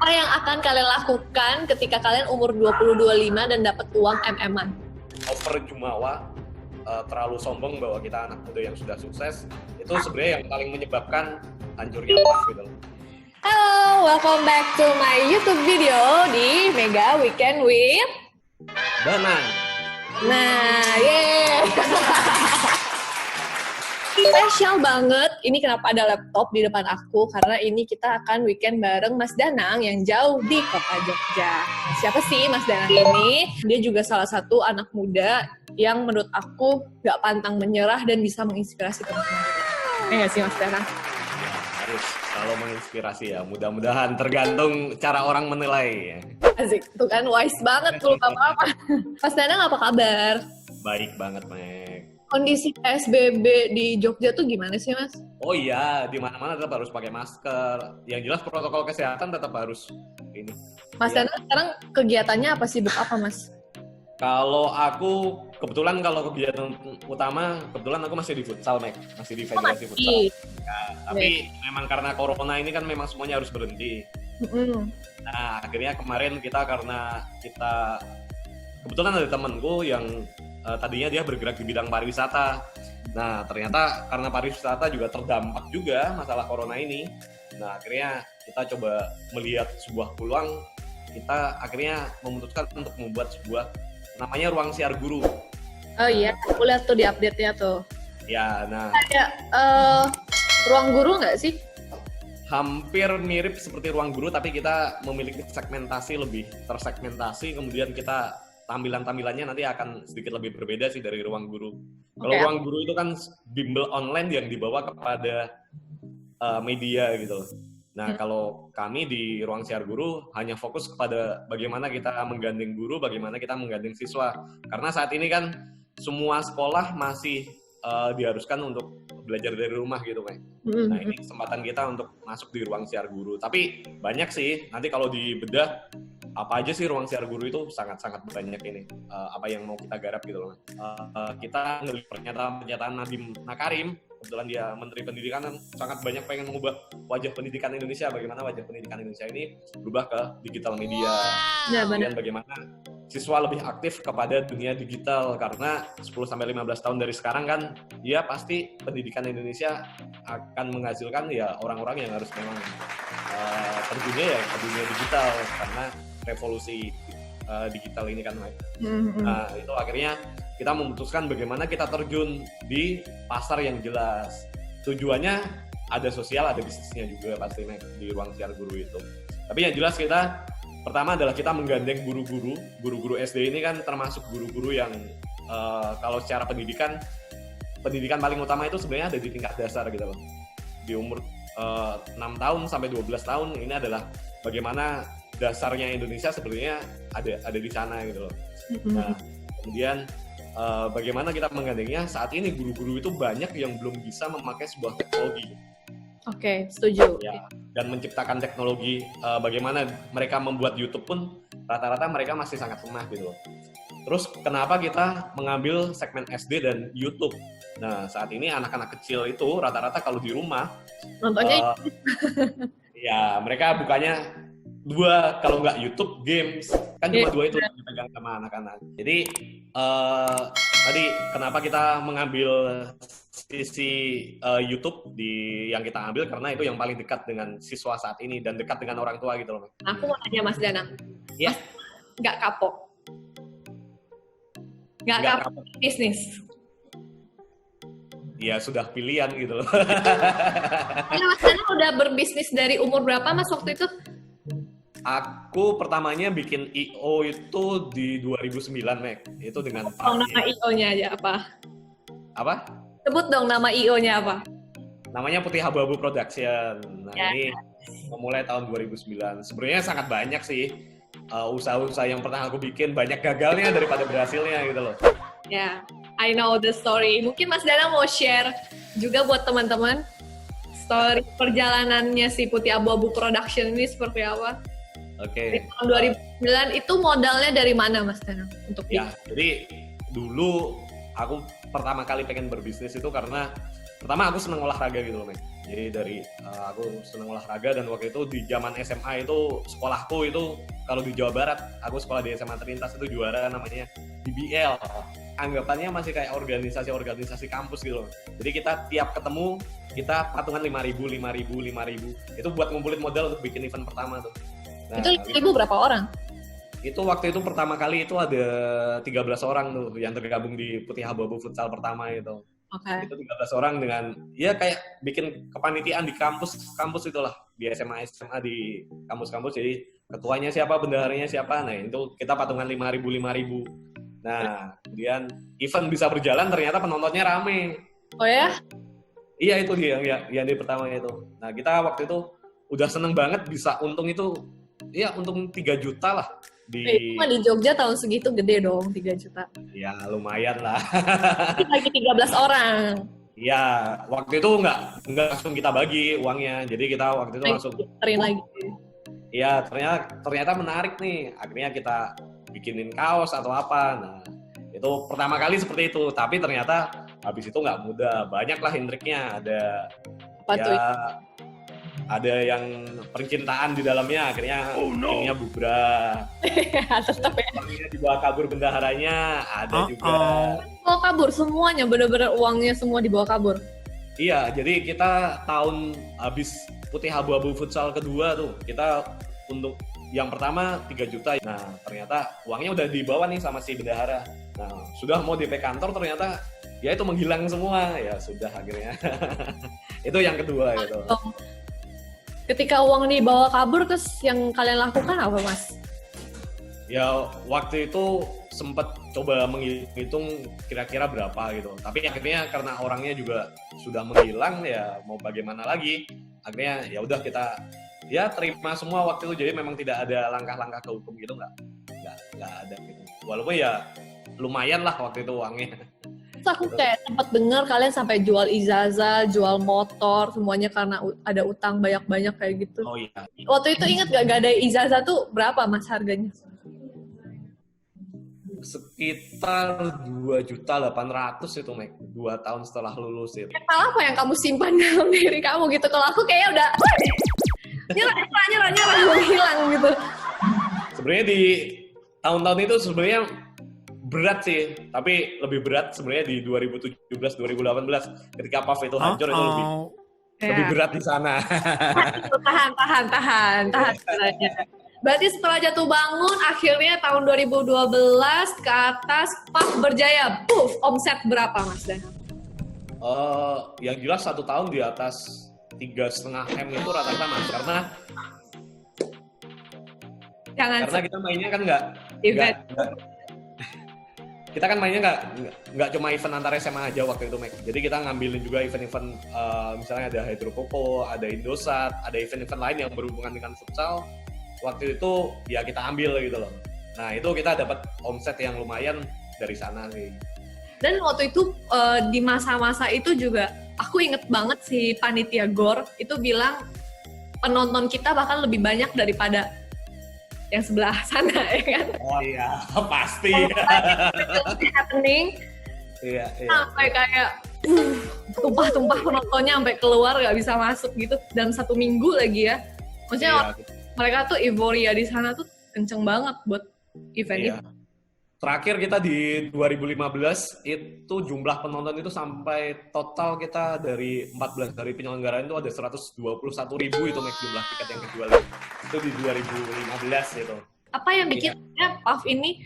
Apa yang akan kalian lakukan ketika kalian umur 20-25 dan dapat uang MM-an? Over jumawa, terlalu sombong bahwa kita anak muda yang sudah sukses, itu sebenarnya yang paling menyebabkan hancurnya emas gitu loh. Halo, welcome back to my YouTube video di Mega Weekend with Danang. Nah, yeay! Spesial banget, ini kenapa ada laptop di depan aku, karena ini kita akan weekend bareng Mas Danang yang jauh di kota Jogja. Nah, siapa sih Mas Danang ini? Dia juga salah satu anak muda yang menurut aku gak pantang menyerah dan bisa menginspirasi teman-teman. Ya gak sih Mas Danang? Harus selalu menginspirasi ya, mudah-mudahan, tergantung cara orang menilai ya. Asik, tuh kan wise banget tuh apa-apa. Mas Danang apa kabar? Baik banget, Mek. Kondisi PSBB di Jogja tuh gimana sih, Mas? Oh iya, di mana-mana tetap harus pakai masker. Yang jelas protokol kesehatan tetap harus ini. Mas Ya. Danang sekarang kegiatannya apa, sibuk apa, Mas? Kalau aku kebetulan kalau kegiatan utama kebetulan aku masih di futsal, Mek. Masih di federasi futsal. Ya, tapi memang karena corona ini kan memang semuanya harus berhenti. Nah, akhirnya kemarin karena kita kebetulan ada temanku yang tadinya dia bergerak di bidang pariwisata. Nah, ternyata karena pariwisata juga terdampak juga masalah corona ini. Nah, akhirnya kita coba melihat sebuah peluang. Kita akhirnya memutuskan untuk membuat sebuah namanya Ruang Siar Guru. Oh iya, aku lihat tuh di update-nya tuh. Ya, nah. Ada ruang guru nggak sih? Hampir mirip seperti Ruang Guru, tapi kita memiliki segmentasi lebih tersegmentasi. Kemudian kita tampilannya nanti akan sedikit lebih berbeda sih dari Ruang Guru. Kalau Ruang Guru itu kan bimbel online yang dibawa kepada media gitu loh. Nah, kalau kami di Ruang Siar Guru hanya fokus kepada bagaimana kita menggandeng guru, bagaimana kita menggandeng siswa. Karena saat ini kan semua sekolah masih diharuskan untuk belajar dari rumah gitu, Mek. Nah, ini kesempatan kita untuk masuk di Ruang Siar Guru. Tapi banyak sih, nanti kalau dibedah, apa aja sih Ruang Siar Guru itu sangat-sangat banyak ini. Apa yang mau kita garap gitu loh. Kita ngelihat pernyataan Nadiem Makarim, kebetulan dia Menteri Pendidikan, kan sangat banyak pengen mengubah wajah pendidikan Indonesia. Bagaimana wajah pendidikan Indonesia ini berubah ke digital media. Dan bagaimana siswa lebih aktif kepada dunia digital. Karena 10-15 tahun dari sekarang kan, ya pasti pendidikan Indonesia akan menghasilkan ya orang-orang yang harus memang terjunnya ya ke dunia digital. Karena revolusi digital ini kan. Nah, itu akhirnya kita memutuskan bagaimana kita terjun di pasar yang jelas. Tujuannya ada sosial, ada bisnisnya juga pasti di Ruang Siar Guru itu. Tapi yang jelas kita pertama adalah kita menggandeng guru-guru SD ini kan termasuk guru-guru yang kalau secara pendidikan paling utama itu sebenarnya ada di tingkat dasar gitu loh. Di umur 6 tahun sampai 12 tahun ini adalah bagaimana dasarnya Indonesia sebenarnya ada di sana gitu loh. Nah, kemudian bagaimana kita menggandengnya, saat ini guru-guru itu banyak yang belum bisa memakai sebuah teknologi. Oke, setuju. Ya, dan menciptakan teknologi, bagaimana mereka membuat YouTube pun rata-rata mereka masih sangat lemah gitu loh. Terus kenapa kita mengambil segmen SD dan YouTube? Nah, saat ini anak-anak kecil itu rata-rata kalau di rumah nontonnya ya mereka bukannya dua, kalau nggak YouTube, games. Kan cuma dua itu yang dipegang sama anak-anak. Jadi tadi kenapa kita mengambil sisi YouTube yang kita ambil, karena itu yang paling dekat dengan siswa saat ini dan dekat dengan orang tua gitu loh. Aku mau tanya Mas Danang. Ya. Nggak kapok? Nggak kapok bisnis? Ya sudah pilihan gitu loh. Ya, Mas Danang udah berbisnis dari umur berapa Mas waktu itu? Aku pertamanya bikin I.O. itu di 2009, Mek. Itu dengan nama I.O.-nya aja apa? Apa? Sebut dong nama I.O.-nya apa? Namanya Putih Abu-Abu Production. Nah, ini memulai tahun 2009. Sebenarnya sangat banyak sih usaha-usaha yang pernah aku bikin. Banyak gagalnya daripada berhasilnya gitu loh. Ya, I know the story. Mungkin Mas Danang mau share juga buat teman-teman story perjalanannya si Putih Abu-Abu Production ini seperti apa? Oke. Di tahun 2009 itu modalnya dari mana Mas Danang untuk ya, jadi dulu aku pertama kali pengen berbisnis itu karena pertama aku seneng olahraga gitu loh, Mek. Jadi dari aku senang olahraga, dan waktu itu di zaman SMA itu sekolahku itu kalau di Jawa Barat, aku sekolah di SMA Terintas itu juara namanya DBL. Anggapannya masih kayak organisasi kampus gitu loh. Jadi kita tiap ketemu kita patungan 5.000. Itu buat ngumpulin modal untuk bikin event pertama tuh. Nah, itu 5.000 berapa orang? Itu waktu itu pertama kali itu ada 13 orang tuh yang tergabung di Putih Abu-Abu Futsal pertama itu. Okay. Itu 13 orang dengan ya kayak bikin kepanitiaan di kampus itulah, di SMA di kampus-kampus. Jadi ketuanya siapa, bendaharanya siapa. Nah, itu kita patungan 5.000. Nah, kemudian event bisa berjalan, ternyata penontonnya rame. Oh ya? Iya, itu dia yang di pertama itu. Nah, kita waktu itu udah seneng banget bisa untung itu, ya untung 3 juta lah. Di Jogja tahun segitu gede dong, 3 juta. Ya, lumayan lah. Lagi 13 orang. Iya, waktu itu nggak langsung kita bagi uangnya. Jadi kita waktu itu langsung lagi. Iya, ternyata menarik nih. Akhirnya kita bikinin kaos atau apa. Nah, itu pertama kali seperti itu. Tapi ternyata habis itu nggak mudah. Banyak lah intriknya. Ada yang percintaan di dalamnya, akhirnya ininya bubrah. Tetap ya. Dibawa kabur bendaharanya, ada juga. Dibawa kabur semuanya, benar-benar uangnya semua dibawa kabur. Iya, jadi kita tahun habis Putih Abu-Abu Futsal kedua tuh, kita untuk yang pertama 3 juta. Nah, ternyata uangnya udah dibawa nih sama si bendahara. Nah, sudah mau DP kantor, ternyata ya itu menghilang semua. Ya sudah akhirnya. Itu yang kedua gitu. Ketika uang dibawa kabur, terus yang kalian lakukan apa, Mas? Ya, waktu itu sempat coba menghitung kira-kira berapa gitu. Tapi akhirnya karena orangnya juga sudah menghilang, ya mau bagaimana lagi. Akhirnya ya udah kita ya terima semua waktu itu. Jadi memang tidak ada langkah-langkah ke hukum gitu, nggak ada gitu. Walaupun ya lumayan lah waktu itu uangnya. Terus aku kayak sempat dengar kalian sampai jual ijazah, jual motor, semuanya karena ada utang banyak-banyak kayak gitu. Oh iya. Waktu itu ingat gak ada ijazah tuh berapa, Mas, harganya? Sekitar 2.800.000 itu, Mek. 2 tahun setelah lulus itu. Hal apa yang kamu simpan dalam diri kamu gitu? Kalau aku kayaknya udah nyerah, hilang gitu. Sebenarnya di tahun-tahun itu sebenarnya berat sih, tapi lebih berat sebenarnya di 2017-2018 ketika PAF itu hancur. Itu lebih berat di sana. Tahan. Berarti setelah jatuh bangun, akhirnya tahun 2012 ke atas PAF berjaya. Puff, omset berapa, Mas Dan? Yang jelas 1 tahun di atas 3,5 M itu rata-rata, Mas. Karena kita mainnya kan nggak kita kan mainnya nggak cuma event antar SMA aja waktu itu, Mek. Jadi kita ngambilin juga event-event misalnya ada Hydrokoko, ada Indosat, ada event-event lain yang berhubungan dengan futsal. Waktu itu ya kita ambil gitu loh. Nah, itu kita dapat omset yang lumayan dari sana sih. Dan waktu itu di masa-masa itu juga aku inget banget si panitia GOR itu bilang penonton kita bahkan lebih banyak daripada yang sebelah sana, ya kan? Oh iya, pasti. Happening. Iya. Sampai kayak tumpah-tumpah penontonnya sampai keluar nggak bisa masuk gitu dalam 1 minggu lagi ya. Maksudnya mereka tuh euforia di sana tuh kenceng banget buat event itu. Terakhir kita di 2015 itu jumlah penonton itu sampai total kita dari 14 hari penyelenggaraan itu ada 121.000 itu, Mek, jumlah tiket yang kejual itu di 2015 itu. Apa yang bikin PAF ini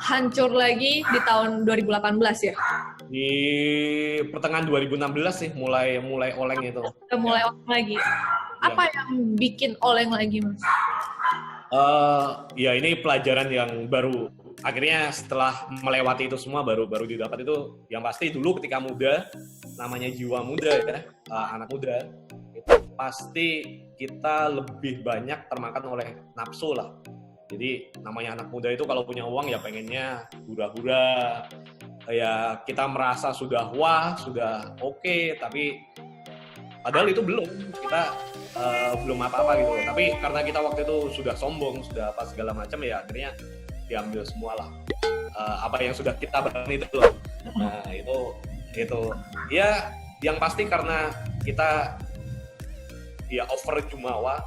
hancur lagi di tahun 2018 ya? Di pertengahan 2016 sih mulai oleng itu. Mulai oleng lagi. Apa yang bikin oleng lagi, Mas? Ya ini pelajaran yang baru. Akhirnya setelah melewati itu semua baru didapat itu. Yang pasti dulu ketika muda, namanya jiwa muda ya, anak muda, itu pasti kita lebih banyak termakan oleh nafsu lah. Jadi namanya anak muda itu kalau punya uang ya pengennya hura-hura. Ya kita merasa sudah wah, sudah oke, tapi padahal itu belum. Kita belum apa-apa gitu. Tapi karena kita waktu itu sudah sombong, sudah apa segala macam, ya akhirnya diambil semua lah. Apa yang sudah kita bangun itu loh. Nah itu ya yang pasti karena kita ya over jumawa,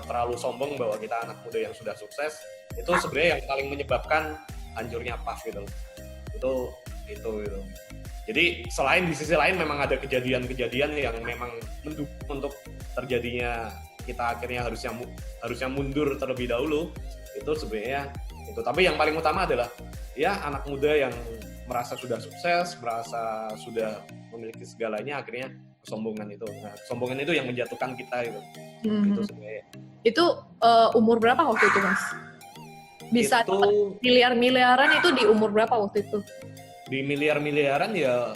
terlalu sombong bahwa kita anak muda yang sudah sukses, itu sebenarnya yang paling menyebabkan hancurnya PAF gitu. Itu. Jadi di sisi lain memang ada kejadian-kejadian yang memang mendukung untuk terjadinya kita akhirnya harusnya mundur terlebih dahulu. Itu sebenarnya itu. Tapi yang paling utama adalah ya anak muda yang merasa sudah sukses, merasa sudah memiliki segalanya, akhirnya kesombongan itu. Nah, kesombongan itu yang menjatuhkan kita itu. Itu sebenarnya. Itu umur berapa waktu itu, Mas? Bisa itu, miliar-miliaran itu di umur berapa waktu itu? Di miliar-miliaran ya,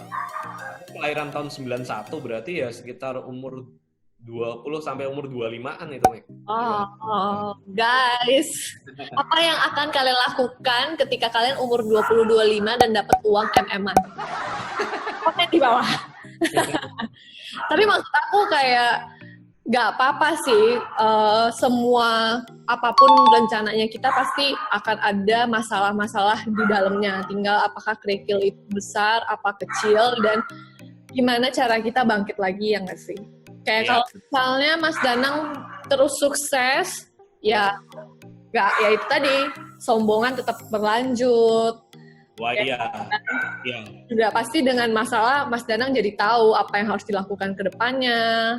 kelahiran tahun 91 berarti ya sekitar umur 20 sampai umur 25-an itu, Mek. Guys, apa yang akan kalian lakukan ketika kalian umur 20-25 dan dapat uang MM-an? Komen di bawah. Tapi maksud aku kayak gak apa-apa sih, semua apapun rencananya kita pasti akan ada masalah-masalah di dalamnya. Tinggal apakah kerikil itu besar, apa kecil, dan gimana cara kita bangkit lagi, ya nggak sih? Kayak kalau misalnya Mas Danang terus sukses, ya itu tadi, sombongan tetap berlanjut. Wah iya. Juga pasti dengan masalah Mas Danang jadi tahu apa yang harus dilakukan ke depannya.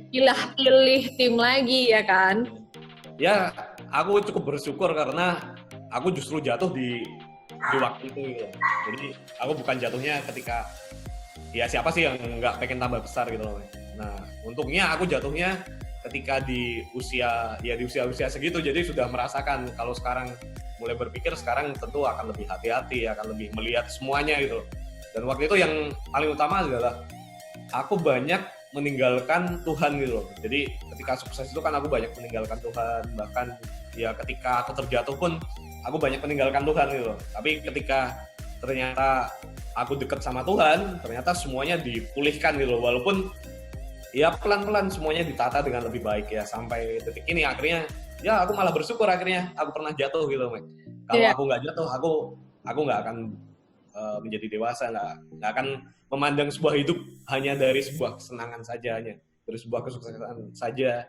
Pilih tim lagi ya kan? Ya, aku cukup bersyukur karena aku justru jatuh di waktu itu gitu. Jadi aku bukan jatuhnya ketika ya siapa sih yang nggak pengen tambah besar gitu loh. Nah, untungnya aku jatuhnya ketika di usia segitu, jadi sudah merasakan kalau sekarang mulai berpikir sekarang tentu akan lebih hati-hati, akan lebih melihat semuanya gitu. Dan waktu itu yang paling utama adalah aku banyak meninggalkan Tuhan gitu loh. Jadi ketika sukses itu kan aku banyak meninggalkan Tuhan, bahkan ya ketika aku terjatuh pun aku banyak meninggalkan Tuhan gitu loh. Tapi ketika ternyata aku dekat sama Tuhan, ternyata semuanya dipulihkan gitu loh. Walaupun ya pelan-pelan semuanya ditata dengan lebih baik ya, sampai detik ini akhirnya ya aku malah bersyukur akhirnya aku pernah jatuh gitu, Mek. Kalau aku nggak jatuh, aku nggak akan menjadi dewasa, nggak akan memandang sebuah hidup hanya dari sebuah kesenangan saja, hanya dari sebuah kesuksesan saja,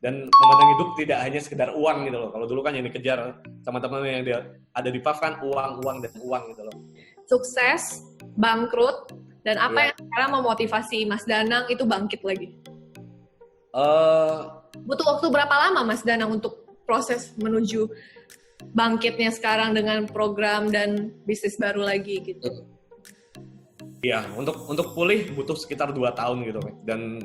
dan memandang hidup tidak hanya sekedar uang gitu loh. Kalau dulu kan yang dikejar sama teman-teman yang ada di PAF kan uang gitu loh. Sukses, bangkrut, dan apa yang sekarang memotivasi Mas Danang itu bangkit lagi? Butuh waktu berapa lama Mas Danang untuk proses menuju bangkitnya sekarang dengan program dan bisnis baru lagi gitu? Iya, untuk pulih butuh sekitar 2 tahun gitu, dan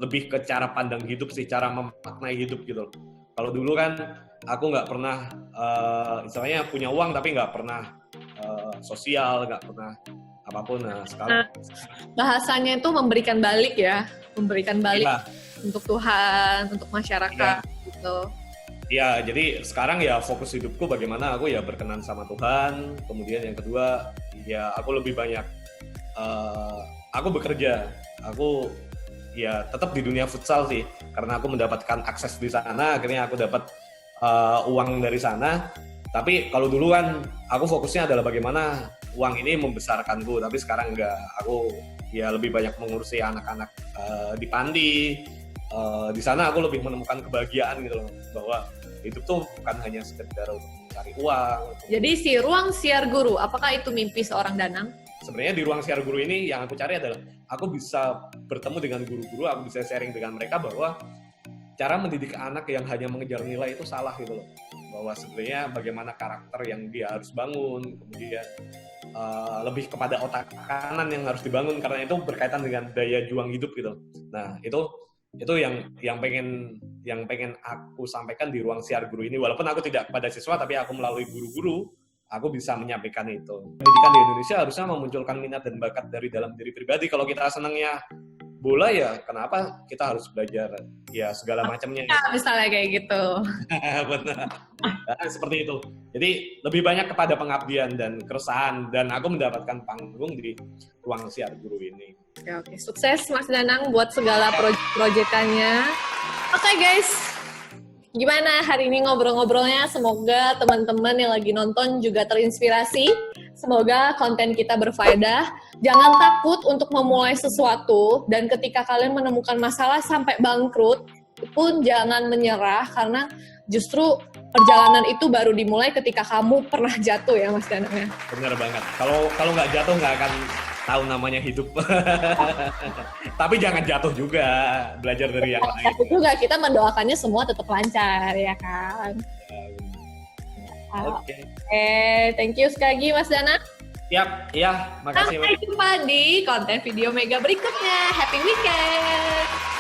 lebih ke cara pandang hidup sih, cara memaknai hidup gitu. Kalau dulu kan aku nggak pernah istilahnya punya uang tapi nggak pernah sosial, nggak pernah apapun. Nah sekarang bahasanya itu memberikan balik untuk Tuhan, untuk masyarakat gitu. Ya, jadi sekarang ya fokus hidupku bagaimana aku ya berkenan sama Tuhan. Kemudian yang kedua ya aku lebih banyak aku bekerja, aku ya tetap di dunia futsal sih, karena aku mendapatkan akses di sana, akhirnya aku dapat uang dari sana. Tapi kalau dulu kan aku fokusnya adalah bagaimana uang ini membesarkanku, tapi sekarang enggak, aku ya lebih banyak mengurusi anak-anak di Pandi. Di sana aku lebih menemukan kebahagiaan gitu loh, bahwa hidup tuh bukan hanya sekedar untuk mencari uang. Jadi si ruang siar guru, apakah itu mimpi seorang Danang? Sebenarnya di ruang siar guru ini yang aku cari adalah aku bisa bertemu dengan guru-guru, aku bisa sharing dengan mereka bahwa cara mendidik anak yang hanya mengejar nilai itu salah gitu loh. Bahwa sebenarnya bagaimana karakter yang dia harus bangun, kemudian lebih kepada otak kanan yang harus dibangun, karena itu berkaitan dengan daya juang hidup gitu. Nah, itu yang pengen aku sampaikan di ruang siar guru ini, walaupun aku tidak kepada siswa tapi aku melalui guru-guru aku bisa menyampaikan itu. Pendidikan di Indonesia harusnya memunculkan minat dan bakat dari dalam diri pribadi. Kalau kita senangnya bola ya kenapa kita harus belajar ya segala macamnya. Misalnya kayak gitu. Benar. Nah, seperti itu. Jadi lebih banyak kepada pengabdian dan keresahan, dan aku mendapatkan panggung di ruang siar guru ini. Oke. Sukses Mas Danang buat segala proyekannya. Oke guys, gimana hari ini ngobrol-ngobrolnya? Semoga teman-teman yang lagi nonton juga terinspirasi Semoga konten kita berfaedah. Jangan takut untuk memulai sesuatu, dan ketika kalian menemukan masalah sampai bangkrut pun jangan menyerah, karena justru perjalanan itu baru dimulai ketika kamu pernah jatuh ya Mas Danang ya. Bener banget. Kalau nggak jatuh nggak akan tahu namanya hidup. Tapi jangan jatuh juga, belajar dari yang lain. Jatuh juga, kita mendoakannya semua tetap lancar ya kan. Oke. Thank you sekali lagi Mas Danang. Siap, iya, makasih. Sampai jumpa di konten video Mega berikutnya. Happy weekend!